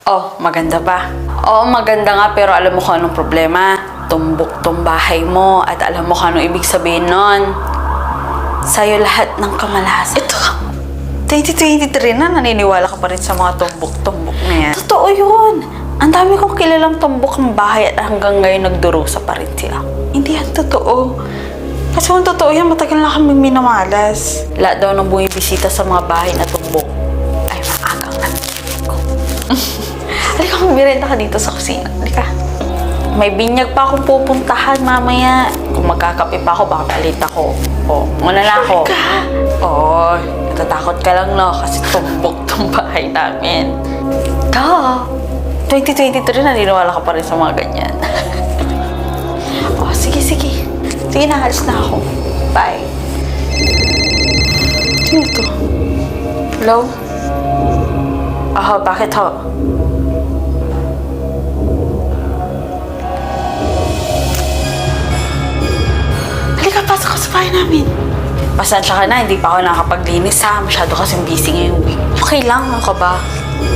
Oh, maganda ba? Oo, maganda nga pero alam mo kung anong problema? Tumbok tong bahay mo at alam mo kung anong ibig sabihin nun. Sa'yo lahat ng kamalasan. Ito, 2023 na, naniniwala ka pa rin sa mga tumbok-tumbok na yan. Totoo yun. Ang dami kong kilalang tumbok ng bahay at hanggang ngayon nagdurusa pa rin sila. Hindi yan totoo. Kasi kung totoo yan, matagal na kaming minamalas. Lahat daw ng bumibisita sa mga bahay na tumbok ay maagang nagiging ko. Halika, magmirenda ka dito sa kusina. Halika. May binyag pa akong pupuntahan mamaya. Kung magkakape pa ako, baka palit ako. O, muna lang ako. Oo, natatakot ka lang, no? Kasi tumbok tong bahay namin. 2023, naniniwala ka pa rin sa mga ganyan. O, sige. Sige na, alis na ako. Bye. Sino ito? Hello? Bakit ho? Halika, pasok ka sa bahay namin. Pasensya ka na, hindi pa ako nakapaglinis ha. Masyado kasing busy ngayong week. Okay lang, ano ka ba?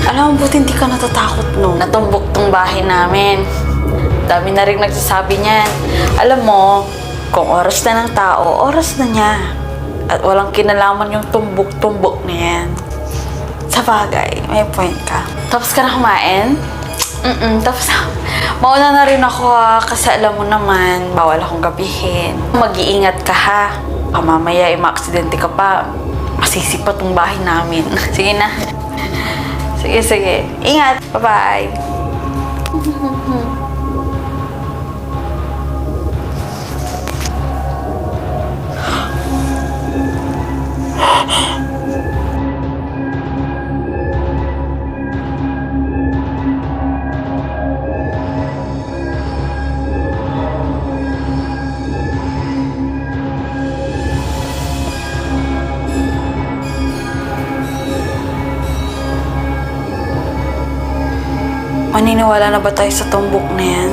Alam mo, buti hindi ka natatakot no. Natumbok tong bahay namin. Dami na rin nagsasabi niyan. Alam mo, kung oras na ng tao, oras na niya. At walang kinalaman yung tumbok-tumbok na yan. Sa bagay, may point ka. Tapos ka na kumain? Tapos mauna na rin ako ha, kasi alam mo naman, bawal akong gabihin. Mag-iingat ka ha. Mamaya ma-aksidente ka pa. Masisipa tong bahay namin. Sige na. Sige. Ingat. Bye-bye. Maniniwala na ba tayo sa tumbok na yan?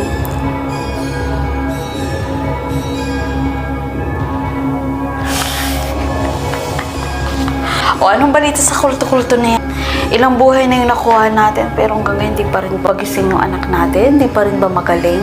O anong balita sa kulto-kulto na yan? Ilang buhay na yung nakuha natin pero hanggang ngayon di pa rin pagising yung anak natin? Di pa rin ba magaling?